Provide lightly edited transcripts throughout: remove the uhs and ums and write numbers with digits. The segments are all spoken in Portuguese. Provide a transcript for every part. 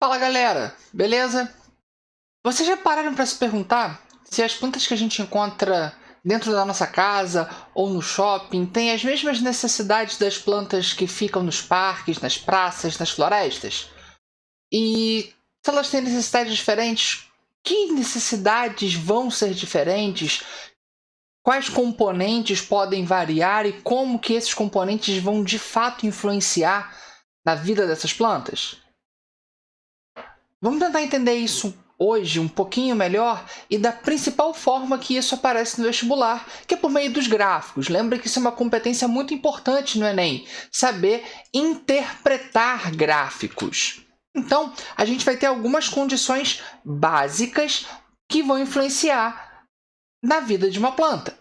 Fala galera, beleza? Vocês já pararam para se perguntar se as plantas que a gente encontra dentro da nossa casa ou no shopping têm as mesmas necessidades das plantas que ficam nos parques, nas praças, nas florestas? E se elas têm necessidades diferentes, que necessidades vão ser diferentes? Quais componentes podem variar e como que esses componentes vão de fato influenciar na vida dessas plantas? Vamos tentar entender isso hoje um pouquinho melhor e da principal forma que isso aparece no vestibular, que é por meio dos gráficos. Lembra que isso é uma competência muito importante no Enem, saber interpretar gráficos. Então, a gente vai ter algumas condições básicas que vão influenciar na vida de uma planta.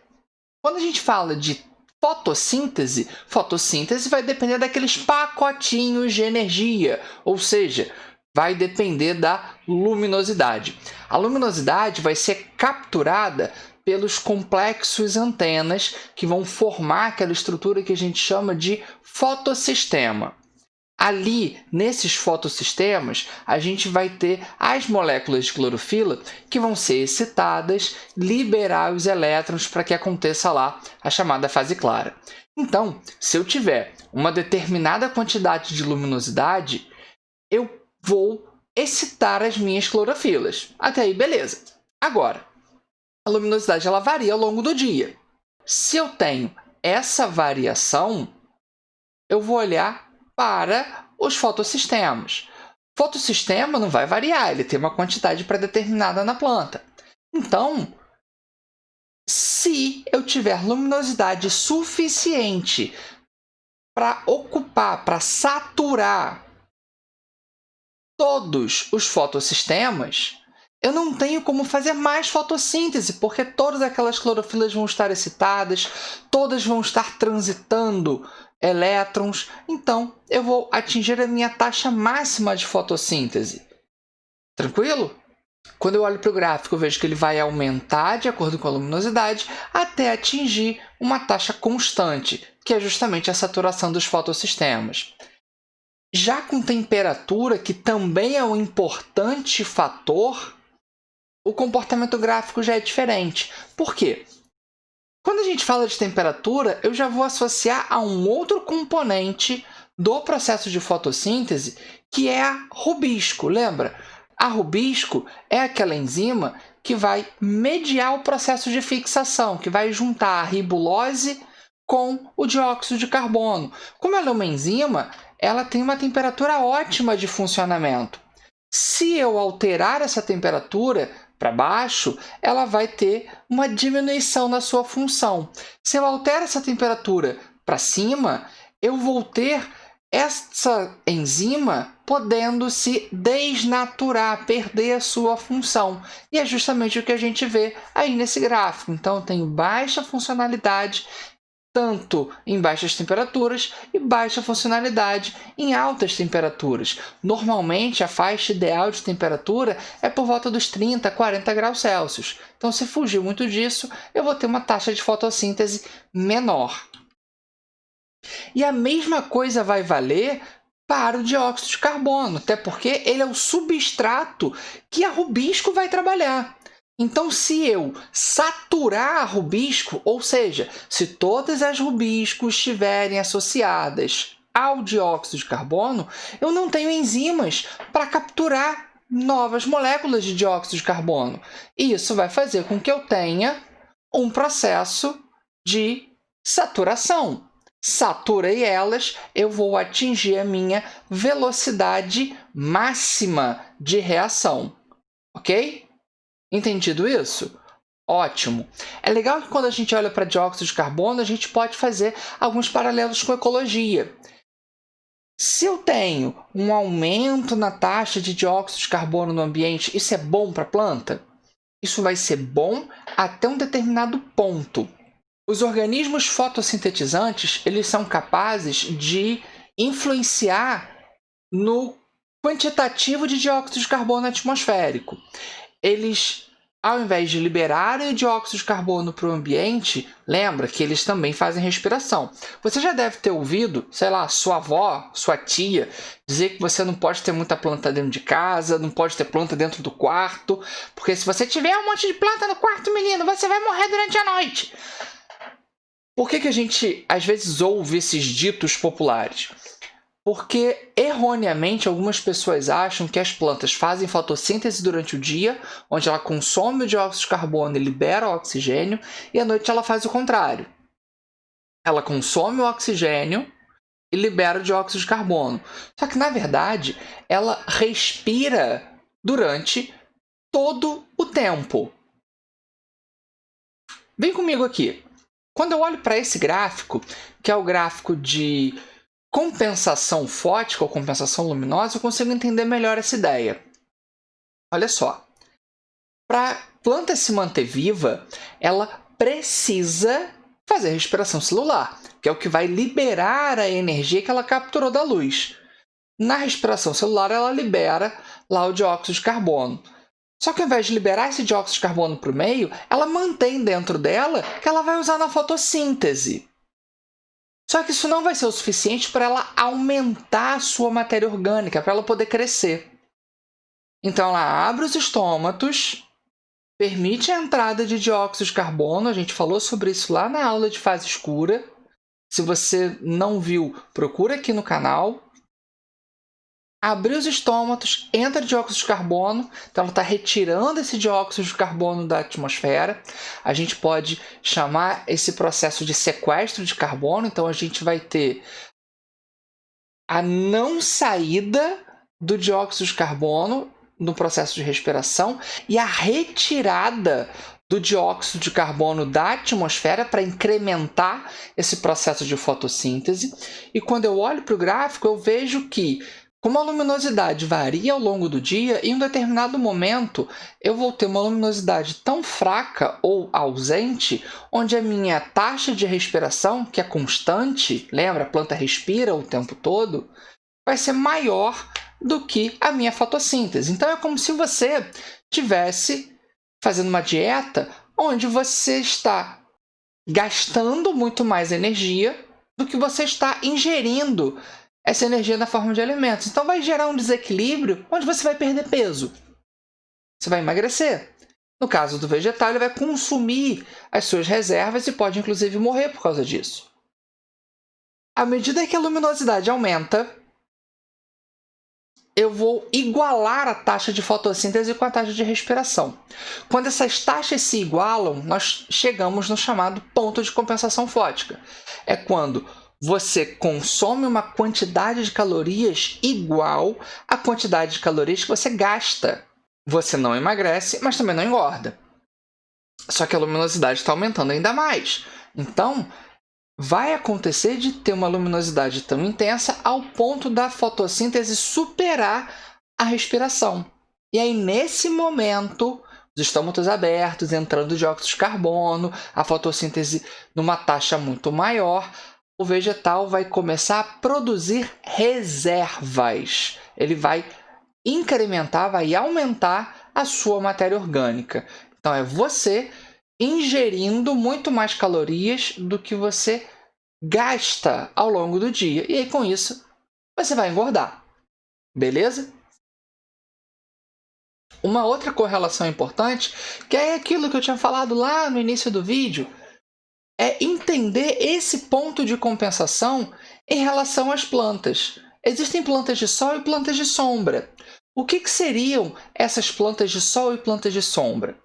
Quando a gente fala de fotossíntese, fotossíntese vai depender daqueles pacotinhos de energia, ou seja, vai depender da luminosidade. A luminosidade vai ser capturada pelos complexos antenas que vão formar aquela estrutura que a gente chama de fotossistema. Ali, nesses fotossistemas, a gente vai ter as moléculas de clorofila que vão ser excitadas, liberar os elétrons para que aconteça lá a chamada fase clara. Então, se eu tiver uma determinada quantidade de luminosidade, eu vou excitar as minhas clorofilas. Até aí, beleza. Agora, a luminosidade ela varia ao longo do dia. Se eu tenho essa variação, eu vou olhar para os fotossistemas. O fotossistema não vai variar, ele tem uma quantidade pré-determinada na planta. Então, se eu tiver luminosidade suficiente para ocupar, para saturar todos os fotossistemas, eu não tenho como fazer mais fotossíntese, porque todas aquelas clorofilas vão estar excitadas, todas vão estar transitando elétrons, então eu vou atingir a minha taxa máxima de fotossíntese. Tranquilo? Quando eu olho para o gráfico, eu vejo que ele vai aumentar de acordo com a luminosidade até atingir uma taxa constante, que é justamente a saturação dos fotossistemas. Já com temperatura, que também é um importante fator, o comportamento gráfico já é diferente. Por quê? Quando a gente fala de temperatura, eu já vou associar a um outro componente do processo de fotossíntese, que é a rubisco. Lembra? A rubisco é aquela enzima que vai mediar o processo de fixação, que vai juntar a ribulose com o dióxido de carbono. Como ela é uma enzima, ela tem uma temperatura ótima de funcionamento. Se eu alterar essa temperatura para baixo, ela vai ter uma diminuição na sua função. Se eu altero essa temperatura para cima, eu vou ter essa enzima podendo se desnaturar, perder a sua função. E é justamente o que a gente vê aí nesse gráfico. Então, eu tenho baixa funcionalidade tanto em baixas temperaturas e baixa funcionalidade em altas temperaturas. Normalmente, a faixa ideal de temperatura é por volta dos 30 a 40 graus Celsius. Então, se fugir muito disso, eu vou ter uma taxa de fotossíntese menor. E a mesma coisa vai valer para o dióxido de carbono, até porque ele é o substrato que a rubisco vai trabalhar. Então, se eu saturar a rubisco, ou seja, se todas as rubiscos estiverem associadas ao dióxido de carbono, eu não tenho enzimas para capturar novas moléculas de dióxido de carbono. E isso vai fazer com que eu tenha um processo de saturação. Saturei elas, eu vou atingir a minha velocidade máxima de reação. Ok? Entendido isso? Ótimo! É legal que quando a gente olha para dióxido de carbono, a gente pode fazer alguns paralelos com ecologia. Se eu tenho um aumento na taxa de dióxido de carbono no ambiente, isso é bom para a planta? Isso vai ser bom até um determinado ponto. Os organismos fotossintetizantes, eles são capazes de influenciar no quantitativo de dióxido de carbono atmosférico. Eles ao invés de liberarem o dióxido de carbono para o ambiente, lembra que eles também fazem respiração. Você já deve ter ouvido, sei lá, sua avó, sua tia, dizer que você não pode ter muita planta dentro de casa, não pode ter planta dentro do quarto, porque se você tiver um monte de planta no quarto, menino, você vai morrer durante a noite. Por que a gente, às vezes, ouve esses ditos populares? Porque, erroneamente, algumas pessoas acham que as plantas fazem fotossíntese durante o dia, onde ela consome o dióxido de carbono e libera o oxigênio, e à noite ela faz o contrário. Ela consome o oxigênio e libera o dióxido de carbono. Só que, na verdade, ela respira durante todo o tempo. Vem comigo aqui. Quando eu olho para esse gráfico, que é o gráfico de compensação fótica ou compensação luminosa, eu consigo entender melhor essa ideia. Olha só, para a planta se manter viva, ela precisa fazer respiração celular, que é o que vai liberar a energia que ela capturou da luz. Na respiração celular, ela libera lá o dióxido de carbono. Só que ao invés de liberar esse dióxido de carbono para o meio, ela mantém dentro dela que ela vai usar na fotossíntese. Só que isso não vai ser o suficiente para ela aumentar a sua matéria orgânica, para ela poder crescer. Então, ela abre os estômatos, permite a entrada de dióxido de carbono. A gente falou sobre isso lá na aula de fase escura. Se você não viu, procura aqui no canal. Abriu os estômatos, entra dióxido de carbono, então ela está retirando esse dióxido de carbono da atmosfera. A gente pode chamar esse processo de sequestro de carbono, então a gente vai ter a não saída do dióxido de carbono no processo de respiração e a retirada do dióxido de carbono da atmosfera para incrementar esse processo de fotossíntese. E quando eu olho para o gráfico, eu vejo que, como a luminosidade varia ao longo do dia, em um determinado momento eu vou ter uma luminosidade tão fraca ou ausente, onde a minha taxa de respiração, que é constante, lembra, a planta respira o tempo todo, vai ser maior do que a minha fotossíntese. Então é como se você estivesse fazendo uma dieta onde você está gastando muito mais energia do que você está ingerindo essa energia na forma de alimentos. Então vai gerar um desequilíbrio onde você vai perder peso. Você vai emagrecer. No caso do vegetal, ele vai consumir as suas reservas e pode inclusive morrer por causa disso. À medida que a luminosidade aumenta, eu vou igualar a taxa de fotossíntese com a taxa de respiração. Quando essas taxas se igualam, nós chegamos no chamado ponto de compensação fótica. É quando você consome uma quantidade de calorias igual à quantidade de calorias que você gasta. Você não emagrece, mas também não engorda. Só que a luminosidade está aumentando ainda mais. Então, vai acontecer de ter uma luminosidade tão intensa ao ponto da fotossíntese superar a respiração. E aí, nesse momento, os estômatos abertos, entrando dióxido de carbono, a fotossíntese numa taxa muito maior, o vegetal vai começar a produzir reservas. Ele vai incrementar, vai aumentar a sua matéria orgânica. Então, é você ingerindo muito mais calorias do que você gasta ao longo do dia. E aí, com isso, você vai engordar. Beleza? Uma outra correlação importante, que é aquilo que eu tinha falado lá no início do vídeo, é entender esse ponto de compensação em relação às plantas. Existem plantas de sol e plantas de sombra. O que seriam essas plantas de sol e plantas de sombra?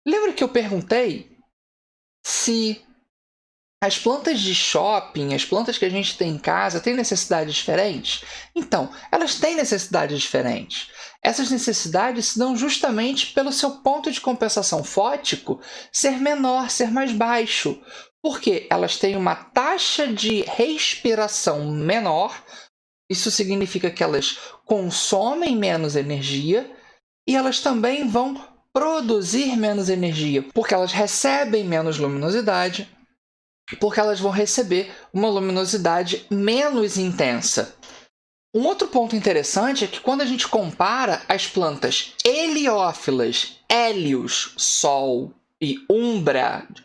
Lembra que eu perguntei se as plantas de shopping, as plantas que a gente tem em casa, têm necessidades diferentes? Então, elas têm necessidades diferentes. Essas necessidades se dão justamente pelo seu ponto de compensação fótico ser menor, ser mais baixo. Porque elas têm uma taxa de respiração menor. Isso significa que elas consomem menos energia e elas também vão produzir menos energia, porque elas recebem menos luminosidade, porque elas vão receber uma luminosidade menos intensa. Um outro ponto interessante é que quando a gente compara as plantas heliófilas, hélios, sol, e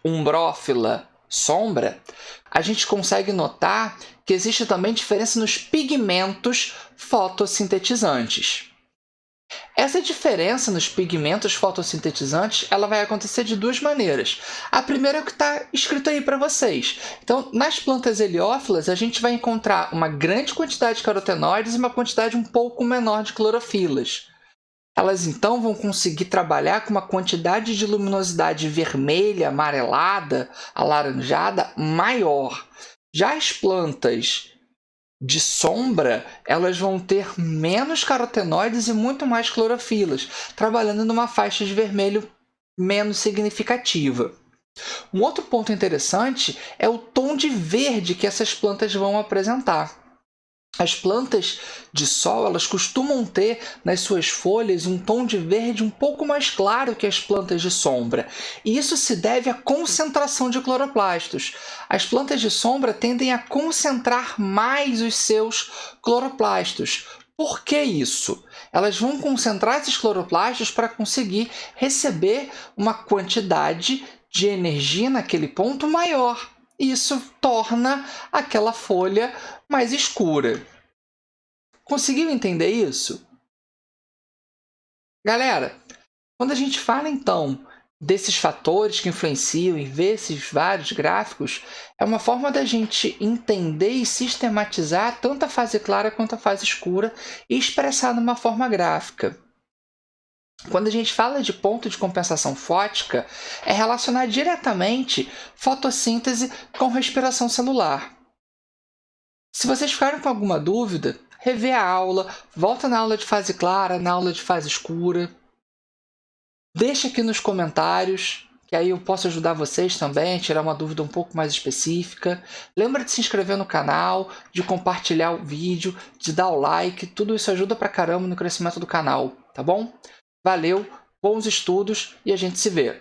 umbrófila, sombra, a gente consegue notar que existe também diferença nos pigmentos fotossintetizantes. Essa diferença nos pigmentos fotossintetizantes ela vai acontecer de duas maneiras. A primeira é o que está escrito aí para vocês. Então, nas plantas heliófilas, a gente vai encontrar uma grande quantidade de carotenoides e uma quantidade um pouco menor de clorofilas. Elas, então, vão conseguir trabalhar com uma quantidade de luminosidade vermelha, amarelada, alaranjada maior. Já as plantas de sombra, elas vão ter menos carotenoides e muito mais clorofilas, trabalhando numa faixa de vermelho menos significativa. Um outro ponto interessante é o tom de verde que essas plantas vão apresentar. As plantas de sol, elas costumam ter nas suas folhas um tom de verde um pouco mais claro que as plantas de sombra. E isso se deve à concentração de cloroplastos. As plantas de sombra tendem a concentrar mais os seus cloroplastos. Por que isso? Elas vão concentrar esses cloroplastos para conseguir receber uma quantidade de energia naquele ponto maior. Isso torna aquela folha mais escura. Conseguiu entender isso? Galera, quando a gente fala então desses fatores que influenciam e ver esses vários gráficos, é uma forma da gente entender e sistematizar tanto a fase clara quanto a fase escura e expressar de uma forma gráfica. Quando a gente fala de ponto de compensação fótica, é relacionar diretamente fotossíntese com respiração celular. Se vocês ficaram com alguma dúvida, revê a aula, volta na aula de fase clara, na aula de fase escura. Deixa aqui nos comentários, que aí eu posso ajudar vocês também, tirar uma dúvida um pouco mais específica. Lembra de se inscrever no canal, de compartilhar o vídeo, de dar o like, tudo isso ajuda pra caramba no crescimento do canal, tá bom? Valeu, bons estudos e a gente se vê!